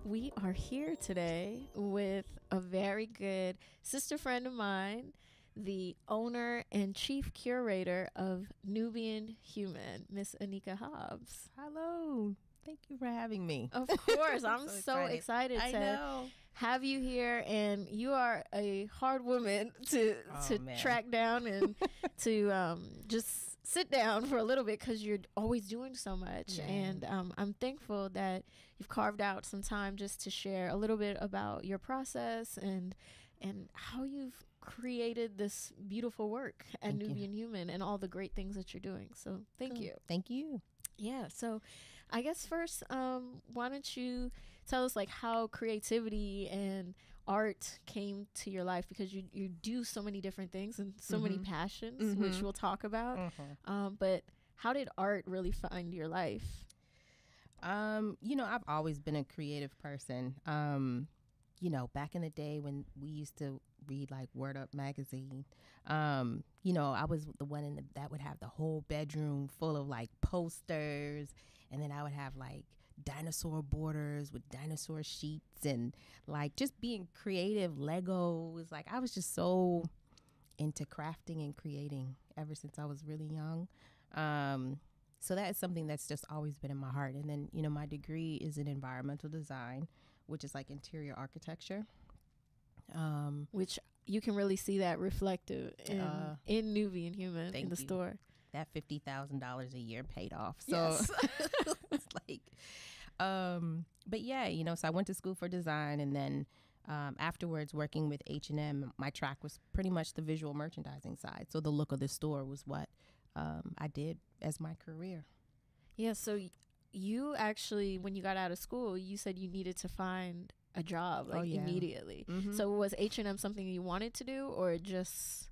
We are here today with a very good sister friend of mine, the owner and chief curator of Nubian Hueman, Miss Anika Hobbs. Hello. Thank you for having me. Of course. I'm so excited to have you here. And you are a hard woman to track down and to just sit down for a little bit because you're always doing so much. Yeah. And I'm thankful that you've carved out some time just to share a little bit about your process and how you've created this beautiful work at Nubian Hueman and all the great things that you're doing. So thank you. Thank you. Yeah. So I guess first, why don't you tell us like how creativity and art came to your life, because you do so many different things and so many passions, which we'll talk about. But how did art really find your life? I've always been a creative person. Back in the day when we used to read like Word Up magazine, I was the one that would have the whole bedroom full of like posters, and then I would have like dinosaur borders with dinosaur sheets and like just being creative, Legos. Like I was just so into crafting and creating ever since I was really young. So that is something that's just always been in my heart. And then, my degree is in environmental design, which is like interior architecture. Which you can really see that reflected in Nubian Hueman in the store. That $50,000 a year paid off. So yes. It's like, but yeah, so I went to school for design, and then afterwards working with H&M, my track was pretty much the visual merchandising side. So the look of the store was what I did as my career. Yeah. So you actually, when you got out of school, you said you needed to find a job immediately. So was H&M something you wanted to do, or it just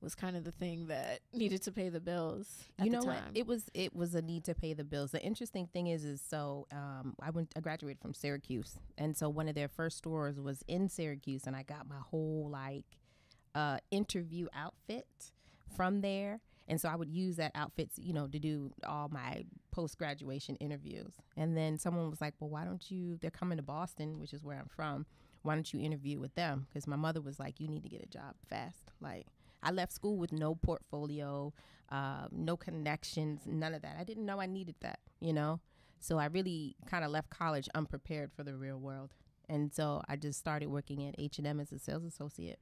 was kind of the thing that needed to pay the bills at the time? What? It was a need to pay the bills. The interesting thing is I graduated from Syracuse, and so one of their first stores was in Syracuse, and I got my whole interview outfit from there. And so I would use that outfit, to do all my post-graduation interviews. And then someone was like, well, why don't you, they're coming to Boston, which is where I'm from. Why don't you interview with them? Because my mother was like, you need to get a job fast. Like, I left school with no portfolio, no connections, none of that. I didn't know I needed that, So I really kind of left college unprepared for the real world. And so I just started working at H&M as a sales associate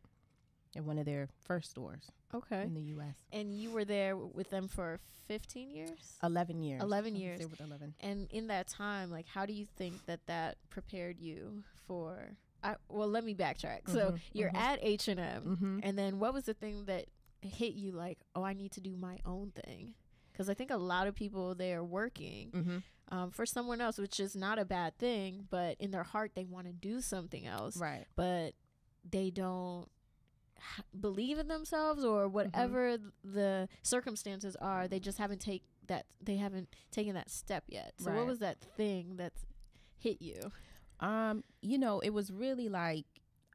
in one of their first stores in the U.S. And you were there with them for 15 years? 11 years. 11 years. There with 11. And in that time, like, how do you think that prepared you for... well, let me backtrack. So you're at H&M, and then what was the thing that hit you like, oh, I need to do my own thing? Because I think a lot of people, they are working for someone else, which is not a bad thing, but in their heart, they want to do something else. Right. But they don't believe in themselves, or whatever the circumstances are, they just haven't taken that step yet. So what was that thing that hit you? It was really like,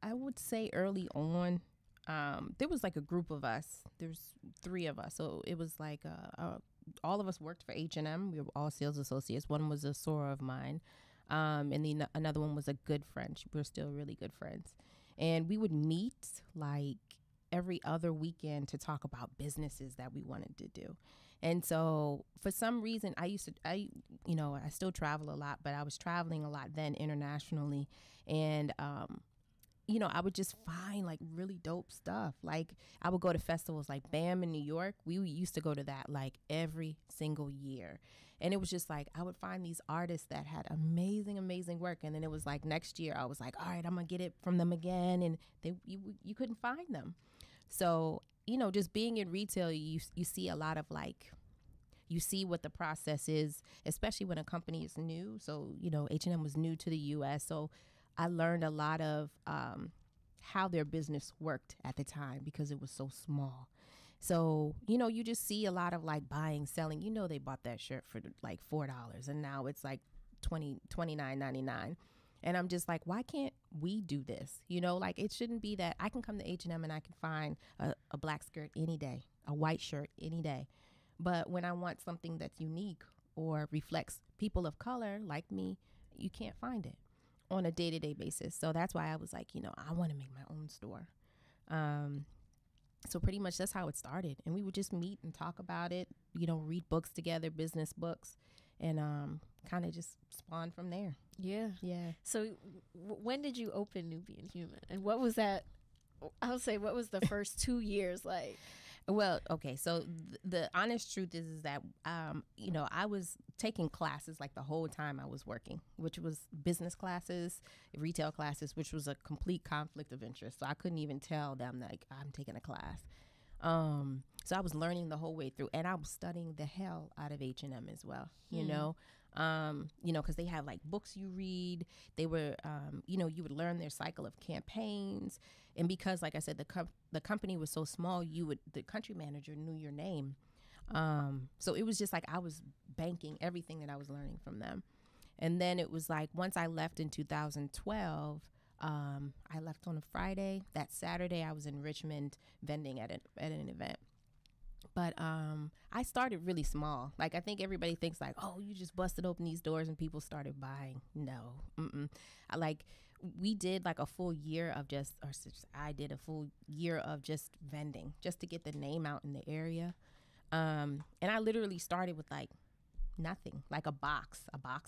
I would say early on, there was like a group of us. There's 3 of us. So it was like all of us worked for H&M. We were all sales associates. One was a soror of mine. And then another one was a good friend. We're still really good friends. And we would meet like every other weekend to talk about businesses that we wanted to do. And so for some reason, I still travel a lot, but I was traveling a lot then internationally. And, I would just find like really dope stuff. Like I would go to festivals like BAM in New York. We used to go to that like every single year. And it was just like, I would find these artists that had amazing, amazing work. And then it was like next year I was like, all right, I'm going to get it from them again. And you couldn't find them. So, just being in retail, you see a lot of like, you see what the process is, especially when a company is new. So, H&M was new to the U.S. So I learned a lot of how their business worked at the time because it was so small. So, you just see a lot of like buying, selling. They bought that shirt for like $4 and now it's like $29.99. And I'm just like, why can't we do this? Like it shouldn't be that I can come to H&M and I can find a black skirt any day, a white shirt any day. But when I want something that's unique or reflects people of color like me, you can't find it. on a day-to-day basis. So that's why I was like, I want to make my own store. So pretty much that's how it started. And we would just meet and talk about it, read books together, business books, and kind of just spawn from there. Yeah. Yeah. So when did you open Nubian Hueman? And what was that? I would say, what was the first 2 years like? Well, okay. So the honest truth is that, I was taking classes like the whole time I was working, which was business classes, retail classes, which was a complete conflict of interest. So I couldn't even tell them like I'm taking a class. So I was learning the whole way through, and I was studying the hell out of H&M as well, because they have like books you read. They were, you would learn their cycle of campaigns. And because, like I said, the company was so small, the country manager knew your name. So it was just like I was banking everything that I was learning from them. And then it was like once I left in 2012, I left on a Friday. That Saturday, I was in Richmond vending at an event. But I started really small. Like, I think everybody thinks like, oh, you just busted open these doors and people started buying. No. We did like a full year of I did a full year of just vending just to get the name out in the area. And I literally started with like nothing, like a box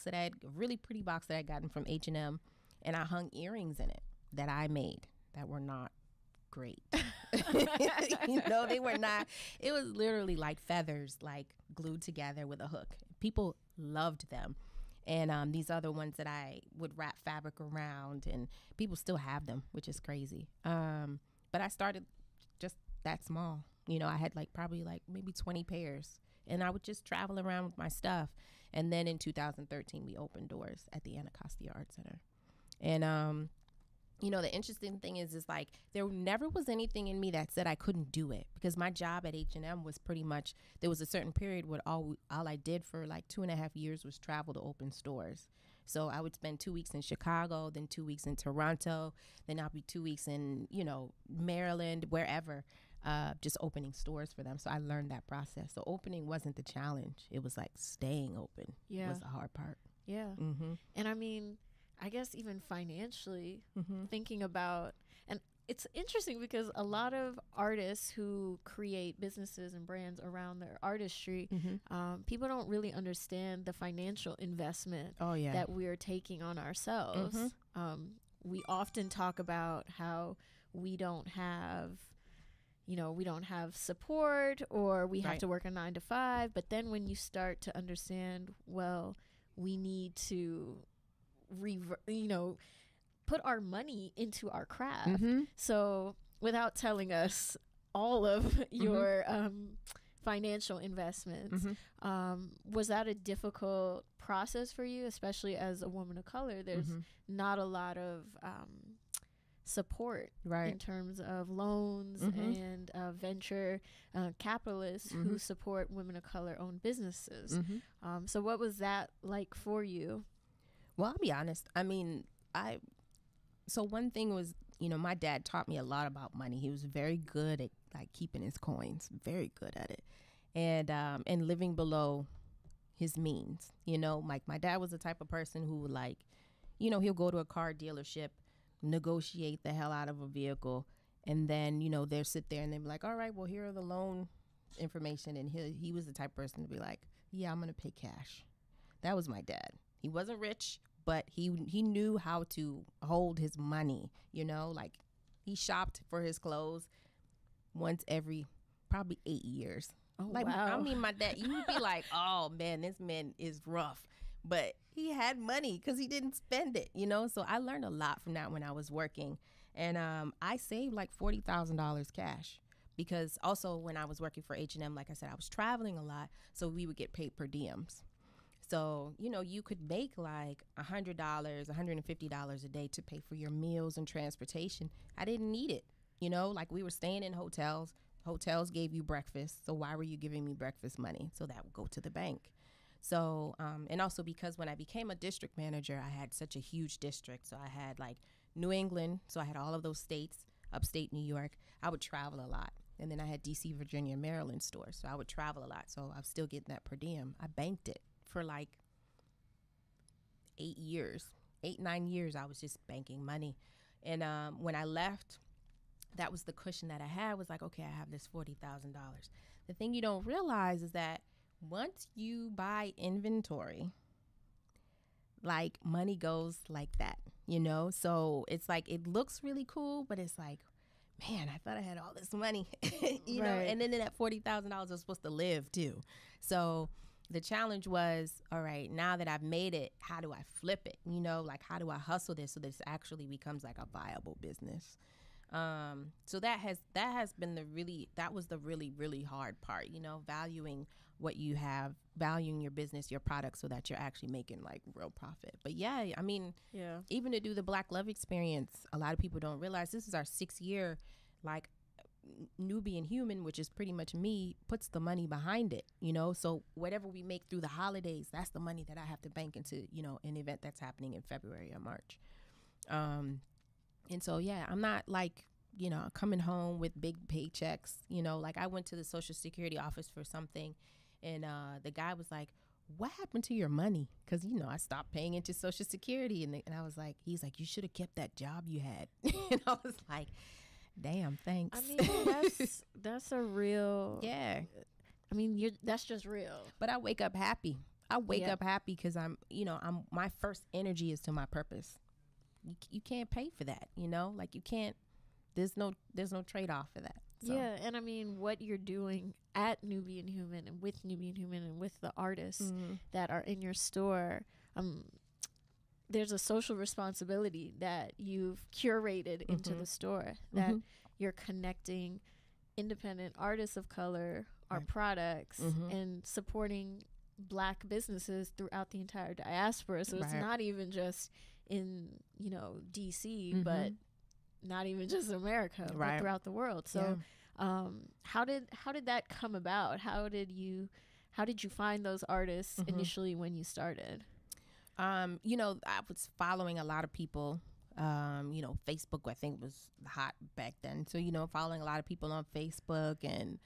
that a really pretty box that I'd gotten from H&M. And I hung earrings in it that I made that were not great. They were not. It was literally like feathers, like glued together with a hook. People loved them. And these other ones that I would wrap fabric around, and people still have them, which is crazy. But I started just that small. I had like probably like maybe 20 pairs, and I would just travel around with my stuff. And then in 2013, we opened doors at the Anika Art Center. And the interesting thing is like there never was anything in me that said I couldn't do it, because my job at H&M was pretty much, there was a certain period where all I did for like 2.5 years was travel to open stores. So I would spend 2 weeks in Chicago, then 2 weeks in Toronto, then I'll be 2 weeks in, Maryland, wherever, just opening stores for them. So I learned that process. So opening wasn't the challenge. It was like staying open was the hard part. Yeah. Mm-hmm. And I mean, I guess even financially, thinking about, and it's interesting because a lot of artists who create businesses and brands around their artistry, people don't really understand the financial investment that we're taking on ourselves. We often talk about how we don't have support, or we have to work a 9 to 5. But then when you start to understand, well, we need to put our money into our craft. So without telling us all of your financial investments, was that a difficult process for you, especially as a woman of color? There's not a lot of support in terms of loans and venture capitalists who support women of color owned businesses. So what was that like for you? Well, I'll be honest. I mean, so one thing was, my dad taught me a lot about money. He was very good at like keeping his coins, very good at it. And living below his means, like my dad was the type of person who would like, he'll go to a car dealership, negotiate the hell out of a vehicle. And then, they'll sit there and they'll be like, all right, well, here are the loan information. And he was the type of person to be like, yeah, I'm going to pay cash. That was my dad. He wasn't rich, but he knew how to hold his money, like he shopped for his clothes once every probably 8 years. Oh, like, wow. I mean, my dad, you would be like, oh man, this man is rough, but he had money because he didn't spend it, So I learned a lot from that when I was working. And I saved like $40,000 cash, because also when I was working for H&M, like I said, I was traveling a lot. So we would get paid per diems. So, you could make like $100, $150 a day to pay for your meals and transportation. I didn't need it. Like we were staying in hotels. Hotels gave you breakfast. So why were you giving me breakfast money? So that would go to the bank. So, and also because when I became a district manager, I had such a huge district. So I had like New England. So I had all of those states, upstate New York. I would travel a lot. And then I had DC, Virginia, Maryland stores. So I would travel a lot. So I was still getting that per diem. I banked it for like 8 years. 8-9 years, I was just banking money. And when I left, that was the cushion that I had, was like, okay, I have this $40,000. The thing you don't realize is that once you buy inventory, like money goes like that, you know? So it's like, it looks really cool, but it's like, man, I thought I had all this money, you know? And then that $40,000 was supposed to live too. So the challenge was, all right, now that I've made it, how do I flip it? You know, like, how do I hustle this so this actually becomes like a viable business? So that was the really hard part, you know, valuing what you have, valuing your business, your product, so that you're actually making like real profit. But yeah, I mean, even to do the Black Love experience, a lot of people don't realize this is our 6th year. Like, Nubian Hueman, which is pretty much me, puts the money behind it, you know? So whatever we make through the holidays, that's the money that I have to bank into, you know, an event that's happening in February or March. And so, yeah, I'm not like, you know, coming home with big paychecks, you know, like I went to the Social Security office for something, and the guy was like, what happened to your money? Because, you know, I stopped paying into Social Security. And I was like, he's like, you should have kept that job you had. And I was like, damn, thanks. I mean, that's a real, I mean, that's just real. But I wake up happy. I wake up happy because my first energy is to my purpose. You can't pay for that, you know, like you can't, there's no trade-off for that. So. Yeah. And I mean, what you're doing at Nubian Hueman and with Nubian Hueman and with the artists that are in your store, there's a social responsibility that you've curated into the store, that you're connecting independent artists of color, our products, and supporting Black businesses throughout the entire diaspora. So it's not even just in, you know, DC, but not even just America, but throughout the world. So how did that come about? How did you find those artists initially when you started? You know, I was following a lot of people. You know, Facebook, I think, was hot back then. So, you know, following a lot of people on Facebook, and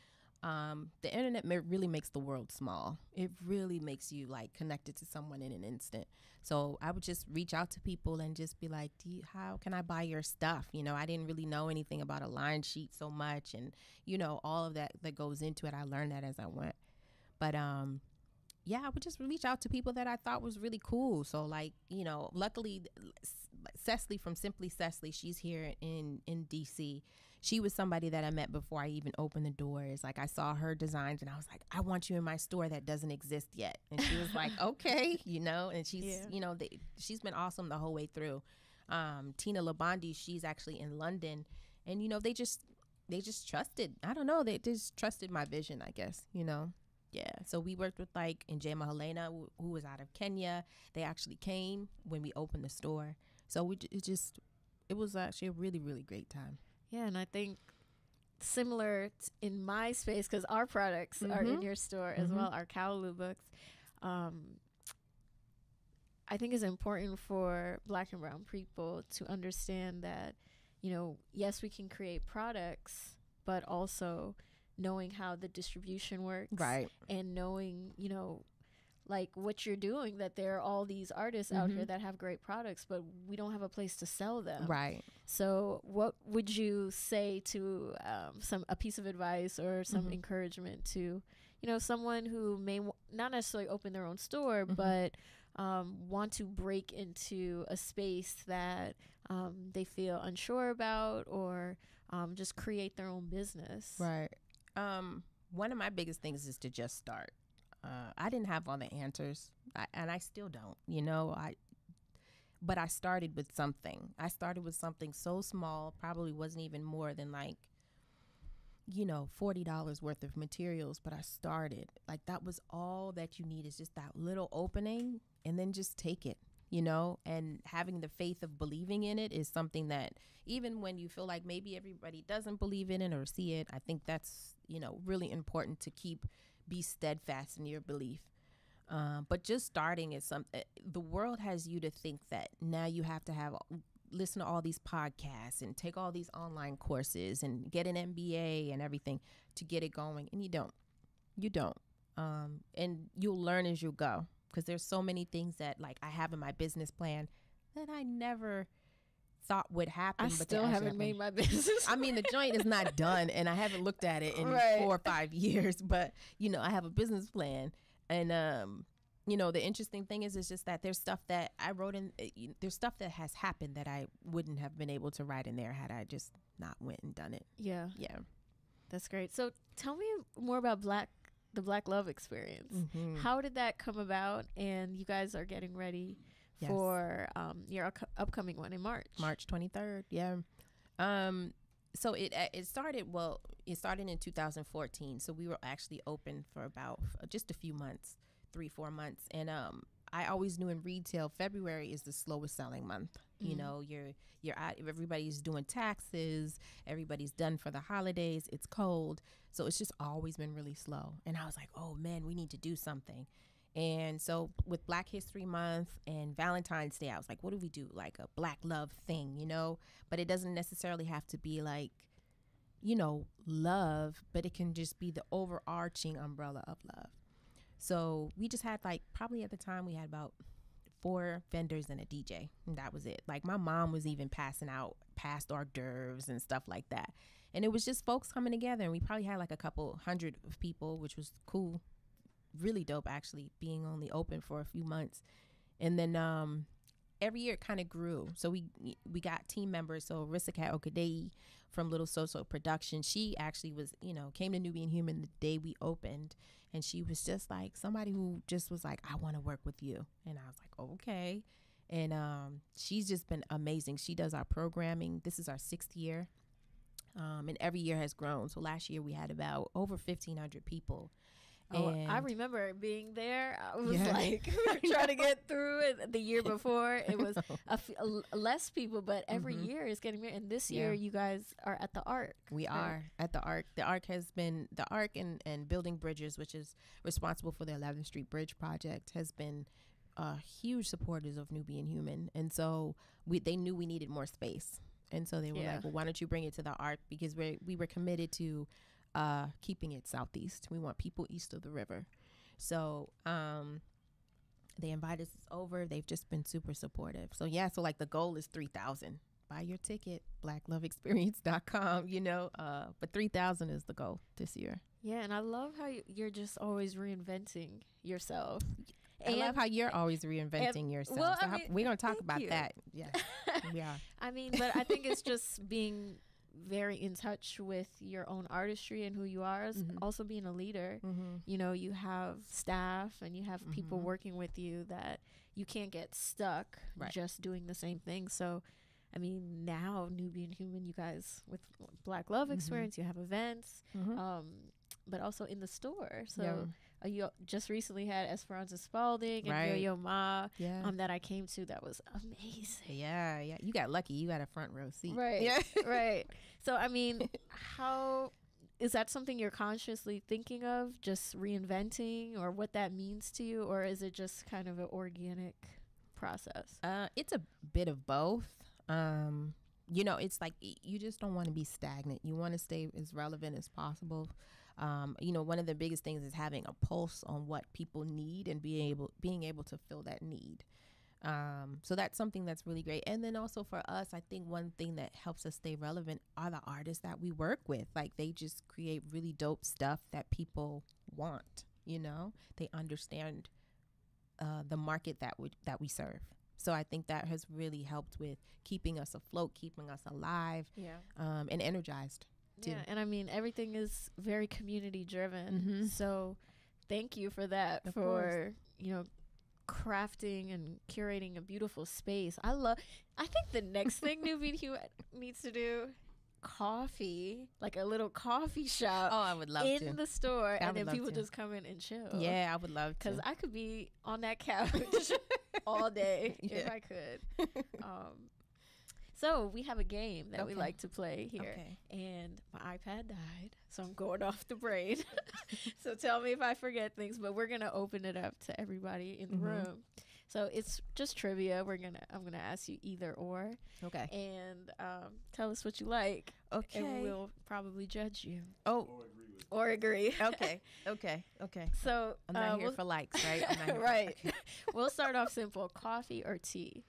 the internet really makes the world small. It really makes you like connected to someone in an instant. So I would just reach out to people and just be like, how can I buy your stuff? You know, I didn't really know anything about a line sheet so much. And, you know, all of that goes into it. I learned that as I went. But, yeah, I would just reach out to people that I thought was really cool. So, like, you know, luckily, Cecily from Simply Cecily, she's here in DC. She was somebody that I met before I even opened the doors. Like, I saw her designs and I was like, I want you in my store that doesn't exist yet. And she was like, okay, you know, and she's, you know, she's been awesome the whole way through. Tina Labandi, she's actually in London. And, you know, they just trusted. I don't know. They just trusted my vision, I guess, you know. Yeah, so we worked with like Njema Helena, who was out of Kenya. They actually came when we opened the store. So it was actually a really, really great time. Yeah, and I think similar in my space, because our products are in your store as well, our Kaolu books. I think it's important for Black and brown people to understand that, you know, yes, we can create products, but also knowing how the distribution works, and knowing, you know, like what you're doing, that there are all these artists out here that have great products, but we don't have a place to sell them. Right. So what would you say to a piece of advice or some encouragement to, you know, someone who may not necessarily open their own store, but want to break into a space that they feel unsure about, or just create their own business? Right. One of my biggest things is to just start. I didn't have all the answers, and I still don't, you know, but I started with something. I started with something so small, probably wasn't even more than like, you know, $40 worth of materials, but I started. Like, that was all that you need, is just that little opening, and then just take it, you know, and having the faith of believing in it is something that even when you feel like maybe everybody doesn't believe in it or see it, I think that's, you know, really important to be steadfast in your belief. But just starting is something, the world has you to think that now you have to listen to all these podcasts and take all these online courses and get an MBA and everything to get it going. And you don't. And you'll learn as you go, because there's so many things that like I have in my business plan. that I never thought would happen. I still haven't made my business. I mean, the joint is not done, and I haven't looked at it in 4 or 5 years. But I have a business plan, and the interesting thing is just that there's stuff that I wrote in. There's stuff that has happened that I wouldn't have been able to write in there had I just not went and done it. Yeah, yeah, that's great. So tell me more about the Black Love experience. How did that come about? And you guys are getting ready for your upcoming one in March 23rd. Yeah. So it started in 2014. So we were actually open for about just a few months, 3-4 months. And I always knew in retail, February is the slowest selling month. You're out, everybody's doing taxes, everybody's done for the holidays, it's cold. So it's just always been really slow. And I was like, oh man, we need to do something. And so with Black History Month and Valentine's Day, I was like, what do we do? Like a Black love thing, but it doesn't necessarily have to be like, love, but it can just be the overarching umbrella of love. So we just had probably at the time we had about 4 vendors and a DJ, and that was it. Like my mom was even passing out past hors d'oeuvres and stuff like that. And it was just folks coming together, and we probably had like a couple hundred of people, which was cool. Really dope, actually, being only open for a few months. And then every year it kind of grew. So we got team members. So Anika Hobbs from Little So-So Production, she actually was, came to Nubian Hueman the day we opened. And she was just like somebody who just was like, I want to work with you. And I was like, okay. And she's just been amazing. She does our programming. This is our 6th year. And every year has grown. So last year we had about over 1,500 people. Oh, I remember being there. I was like trying to get through it. The year before, it was less people, but every year is getting more. And this year, you guys are at the Arc. We are at the Arc. The Arc has been and Building Bridges, which is responsible for the 11th Street Bridge project, has been huge supporters of Nubian Hueman. And so they knew we needed more space. And so they were like, well, why don't you bring it to the Arc? Because we were committed to keeping it southeast. We want people east of the river. So they invited us over. They've just been super supportive. So so like the goal is 3,000. Buy your ticket, blackloveexperience.com, but 3,000 is the goal this year. Yeah, and I love how you're just always reinventing yourself. I love how you're always reinventing yourself. Well, so we're going to talk about that. Yeah. Yeah. I mean, but I think it's just being very in touch with your own artistry and who you are, also being a leader. You have staff and you have people working with you that you can't get stuck just doing the same thing. So I mean, now Nubian Hueman, you guys with Black Love Experience, you have events, but also in the store. So you just recently had Esperanza Spalding and Yo-Yo Ma that I came to. That was amazing. Yeah. You got lucky. You got a front row seat. Right. Yeah. Right. So, I mean, how is that something you're consciously thinking of, just reinventing, or what that means to you? Or is it just kind of an organic process? It's a bit of both. It's like you just don't want to be stagnant. You want to stay as relevant as possible. One of the biggest things is having a pulse on what people need and being able to fill that need. So that's something that's really great. And then also for us, I think one thing that helps us stay relevant are the artists that we work with. Like they just create really dope stuff that people want. They understand the market that we serve. So I think that has really helped with keeping us afloat, keeping us alive, and energized. Too. Yeah, and I mean, everything is very community driven. So thank you for that, of course. Crafting and curating a beautiful space. I think the next thing Nubian Hueman needs to do, coffee, like a little coffee shop. Oh, I would love in the store, and then people just come in and chill. Yeah, I would love to. Because I could be on that couch all day if I could. So we have a game that we like to play here. Okay. And my iPad died, so I'm going off the brain. So tell me if I forget things, but we're going to open it up to everybody in the room. So it's just trivia. I'm gonna ask you either or. Okay. And tell us what you like. Okay. And we'll probably judge you. Oh. Or agree. Okay. So I'm not here for likes, right? I'm not here right. We'll start off simple. Coffee or tea?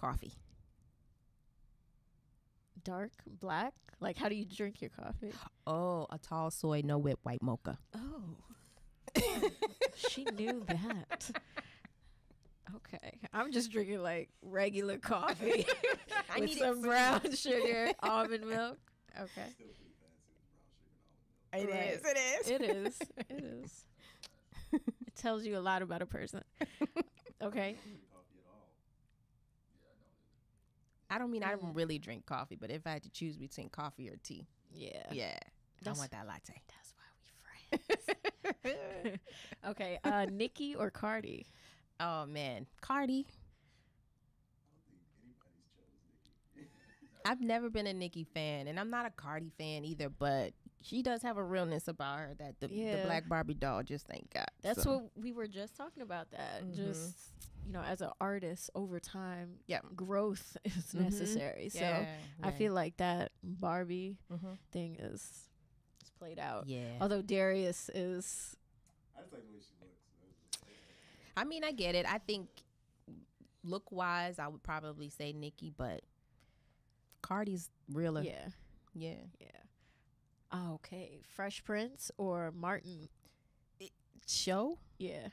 Coffee. Dark, black? Like, how do you drink your coffee? Oh, a tall soy, no whip, white mocha. Oh. She knew that. Okay. I'm just drinking, like, regular coffee with some brown sugar, almond milk. Okay. It is. It is. It is. It tells you a lot about a person. Okay. I don't mean I don't really drink coffee, but if I had to choose between coffee or tea, yeah, I want that latte. That's why we friends. Okay, Nicki or Cardi? Oh man, Cardi. I've never been a Nicki fan, and I'm not a Cardi fan either, but she does have a realness about her that the black Barbie doll just ain't got. That's what we were just talking about. That just, you know, as an artist, over time, growth is necessary. So I feel like that Barbie thing is played out. Yeah. Although Darius is. I just like the way she looks. I mean, I get it. I think look wise, I would probably say Nicki, but Cardi's realer. Yeah. Oh, okay. Fresh Prince or Martin? Show? Yeah.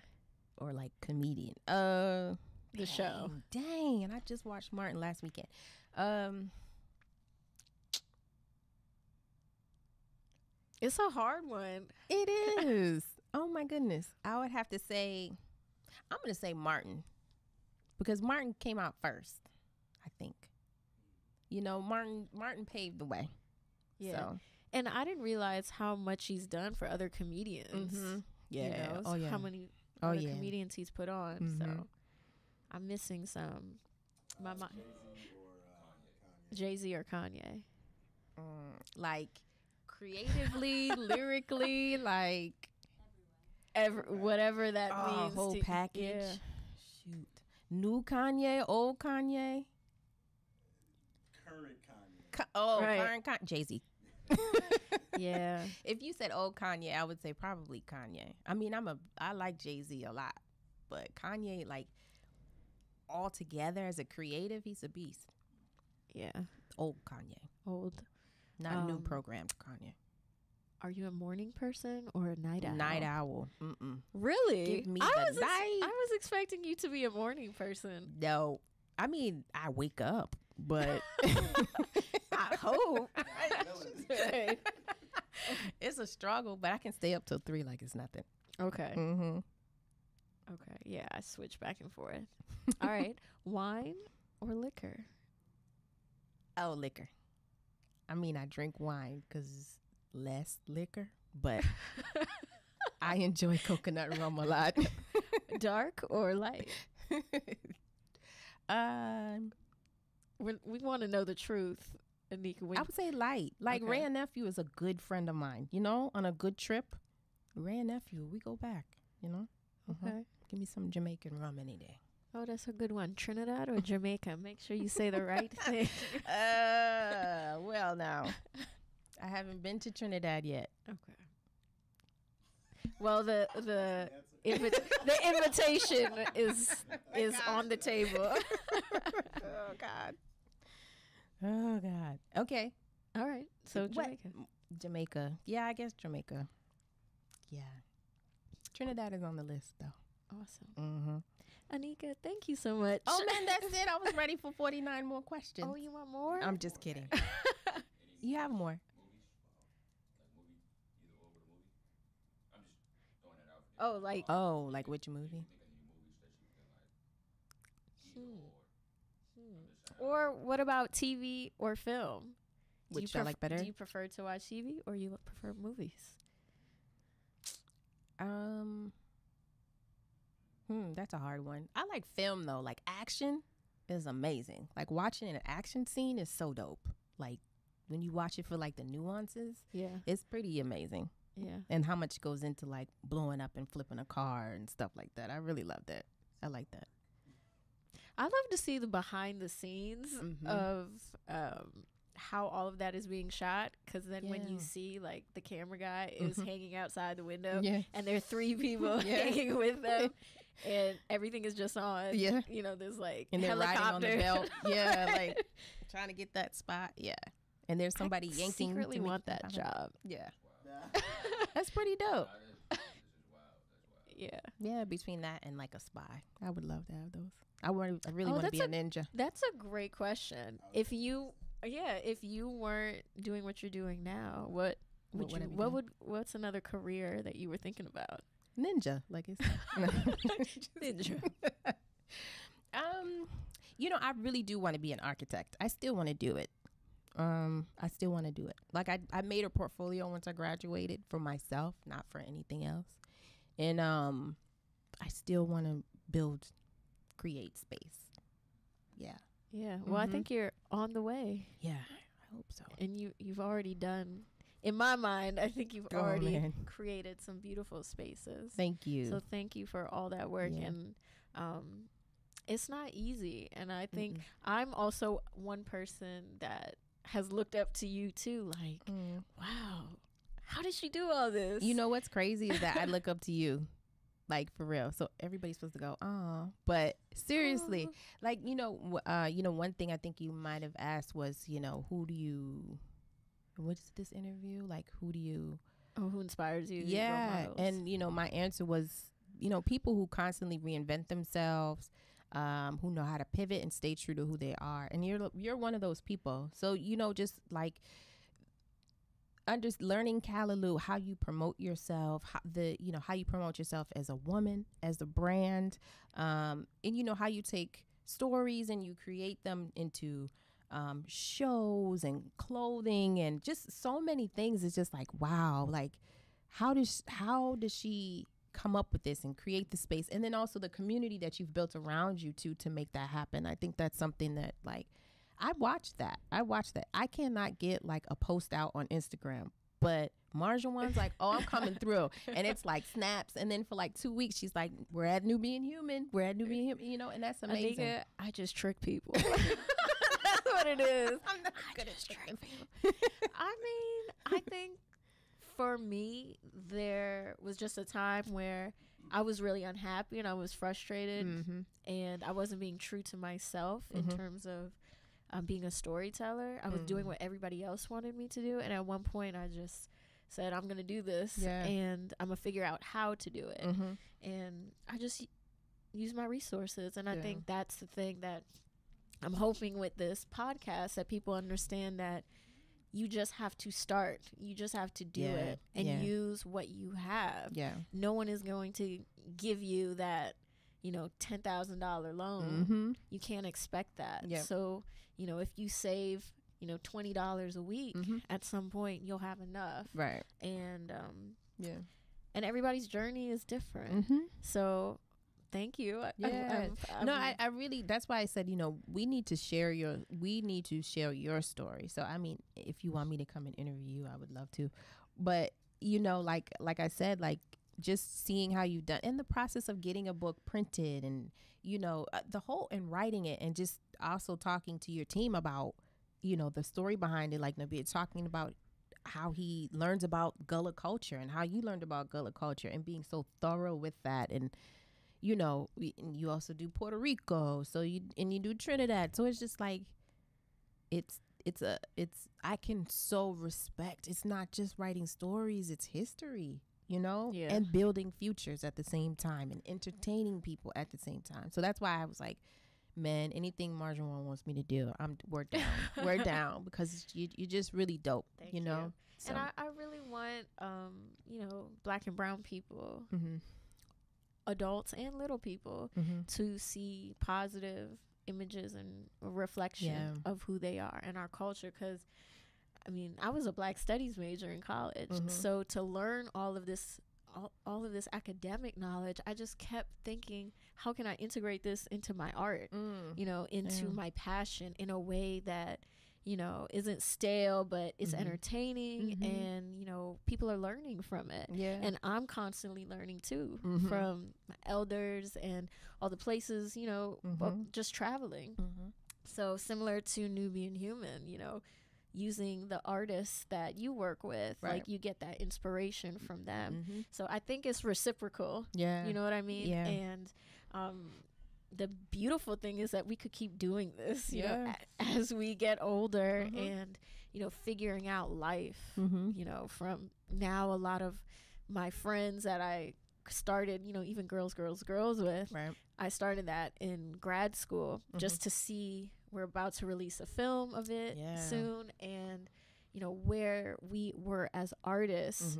Or like comedian? The show. Dang. And I just watched Martin last weekend. It's a hard one. It is. Oh my goodness. I would have to say, I'm going to say Martin. Because Martin came out first, I think. You know, Martin paved the way. Yeah. So. And I didn't realize how much he's done for other comedians. Yeah. You know, how many other comedians he's put on. So I'm missing some. My Jay-Z or Kanye. Like creatively, lyrically, like whatever that means. Whole package. Yeah. Shoot. New Kanye, old Kanye. Current Kanye. Current Kanye. Jay-Z. Yeah. If you said old Kanye, I would say probably Kanye. I mean, I like Jay-Z a lot, but Kanye, like, all together as a creative, he's a beast. Yeah. Old Kanye. Old. Not new programmed Kanye. Are you a morning person or a night owl? Night owl. Really? Give me the night. I was expecting you to be a morning person. No. I mean, I wake up, but I hope. It's a struggle, but I can stay up till 3 like it's nothing. Okay. Okay. Yeah, I switch back and forth. All right. Wine or liquor? Oh, liquor. I mean, I drink wine because less liquor, but I enjoy coconut rum a lot. Dark or light? We want to know the truth, Anika. I would say light. Like Ray and Nephew is a good friend of mine. You know, on a good trip, Ray and Nephew, we go back. You know. Okay. Give me some Jamaican rum any day. Oh, that's a good one. Trinidad or Jamaica? Make sure you say the right thing. Well, now, I haven't been to Trinidad yet. Okay. Well, the invitation is on the table. Oh God. Okay. All right. So Jamaica. Jamaica. Yeah, I guess Jamaica. Yeah. Trinidad is on the list though. Awesome. Anika, thank you so much. Oh man, that's it. I was ready for 49 more questions. Oh, you want more? I'm just kidding. You have more. Oh, like which movie? Or what about TV or film? Which I like better? Do you prefer to watch TV or you prefer movies? That's a hard one. I like film though. Like action is amazing. Like watching an action scene is so dope. Like when you watch it for like the nuances, it's pretty amazing. Yeah. And how much goes into like blowing up and flipping a car and stuff like that. I really love that. I like that. I love to see the behind the scenes of how all of that is being shot, because then when you see like the camera guy is hanging outside the window and there are 3 people hanging with them, and everything is just on. Yeah. You know, there's like and they're helicopter. riding on the belt. Yeah, like trying to get that spot. Yeah. And there's somebody yanking. Secretly to want that job. Yeah. That's pretty dope. Yeah. Yeah, between that and like a spy. I would love to have those. I really want to be a ninja. That's a great question. If you weren't doing what you're doing now, what's another career that you were thinking about? Ninja, like it's Ninja. You know, I really do want to be an architect. I still want to do it. Like I made a portfolio once I graduated for myself, not for anything else. And I still want to create space. Yeah. Yeah. Well, I think you're on the way. Yeah, I hope so. And you've already done, in my mind, I think you've already created some beautiful spaces. Thank you. So thank you for all that work. Yeah. And it's not easy. And I think I'm also one person that has looked up to you too. Like, wow, how did she do all this? You know what's crazy is that I look up to you. Like, for real. So everybody's supposed to go, oh, but seriously, like, one thing I think you might have asked was, what's this interview? Like, who inspires you? Yeah. And, my answer was, people who constantly reinvent themselves, who know how to pivot and stay true to who they are. And you're one of those people. So, just like, learning Callaloo, how you promote yourself, how you promote yourself as a woman, as a brand, and how you take stories and you create them into shows and clothing and just so many things. It's just like, wow, like how does she come up with this and create the space, and then also the community that you've built around you to make that happen. I think that's something that, like, I watched that. I cannot get like a post out on Instagram, but Marjuan's like, oh, I'm coming through. And it's like snaps. And then for like 2 weeks, she's like, we're at Nubian Hueman, and that's amazing. Anika, I just trick people. That's what it is. I'm not good at tricking people. I mean, I think for me, there was just a time where I was really unhappy and I was frustrated and I wasn't being true to myself in terms of being a storyteller. I was doing what everybody else wanted me to do, and at one point I just said, I'm gonna do this and I'm gonna figure out how to do it. And I just use my resources, and I think that's the thing that I'm hoping with this podcast, that people understand that you just have to start, you just have to do it and use what you have. No one is going to give you that $10,000 loan. You can't expect that. So if you save $20 a week, at some point you'll have enough, right? And and everybody's journey is different. So thank you. I really, that's why I said, we need to share your story. So I mean, if you want me to come and interview you, I would love to. But like I said, like, just seeing how you've done in the process of getting a book printed, and the whole, and writing it, and just also talking to your team about the story behind it, like Nabi talking about how he learns about Gullah culture and how you learned about Gullah culture, and being so thorough with that. And you also do Puerto Rico, so you do Trinidad, so it's just like I can so respect, it's not just writing stories, it's history, and building futures at the same time, and entertaining people at the same time. So that's why I was like, man, anything Marjuan wants me to do, we're down. We're down, because you're just really dope. Thank you. So. And I really want Black and brown people, adults and little people, to see positive images and a reflection of who they are and our culture. Because I mean, I was a Black Studies major in college, so to learn all of this academic knowledge, I just kept thinking, how can I integrate this into my art, into my passion in a way that isn't stale, but it's entertaining, and people are learning from it. And I'm constantly learning too, from my elders and all the places, just traveling. So similar to Nubian Hueman, using the artists that you work with, like you get that inspiration from them. So I think it's reciprocal. Yeah. You know what I mean? Yeah. And the beautiful thing is that we could keep doing this, you know, as we get older and, you know, figuring out life, you know, from now a lot of my friends that I started, you know, even girls with, I started that in grad school just to see, we're about to release a film of it soon, and you know where we were as artists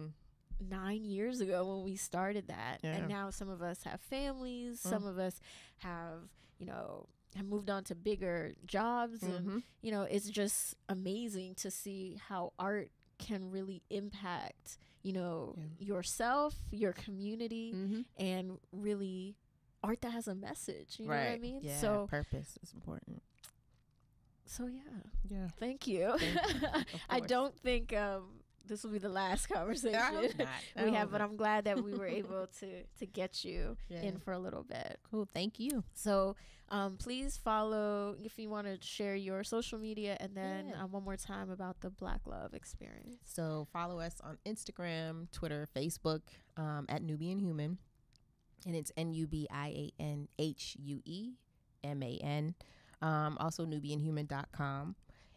9 years ago when we started that, and now some of us have families, some of us have, you know, have moved on to bigger jobs, and you know, it's just amazing to see how art can really impact, you know, yourself, your community, and really art that has a message, you know what I mean? Yeah, so purpose is important. So thank you. I don't think this will be the last conversation we have, but I'm glad that we were able to get you in for a little bit. Cool, thank you. So please follow, if you want to share your social media, and then one more time about the Black Love Experience. So follow us on Instagram, Twitter, Facebook at Nubian Hueman, and it's NubianHueman. Also NubianHueman.com.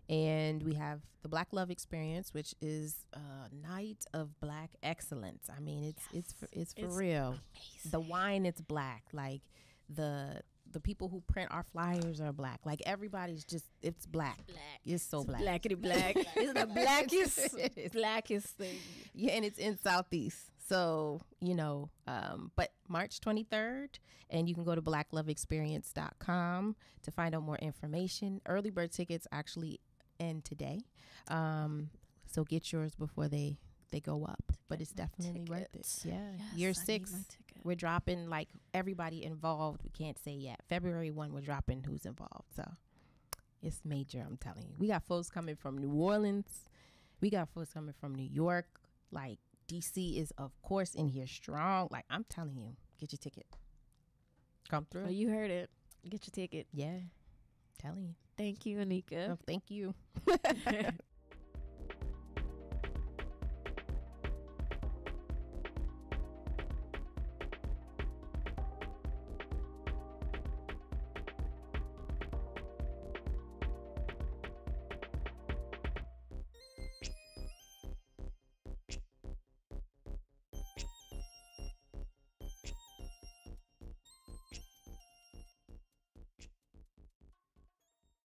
And we have the Black Love Experience, which is a night of Black excellence. I mean, it's for real. Amazing. The wine is Black. Like the people who print our flyers are Black. Like everybody's just, it's Black. It's so Black. Blackity black. It's the blackest thing. Yeah, and it's in Southeast. So, you know, but March 23rd, and you can go to blackloveexperience.com to find out more information. Early bird tickets actually end today. So get yours before they go up. But it's definitely worth it. Yeah. Yes, Year 6, we're dropping, like, everybody involved. We can't say yet. February 1, we're dropping who's involved. So it's major, I'm telling you. We got folks coming from New Orleans. We got folks coming from New York. Like, DC is, of course, in here strong. Like, I'm telling you, get your ticket. Come through. Oh, you heard it. Get your ticket. Yeah. Telling you. Thank you, Anika. Oh, thank you.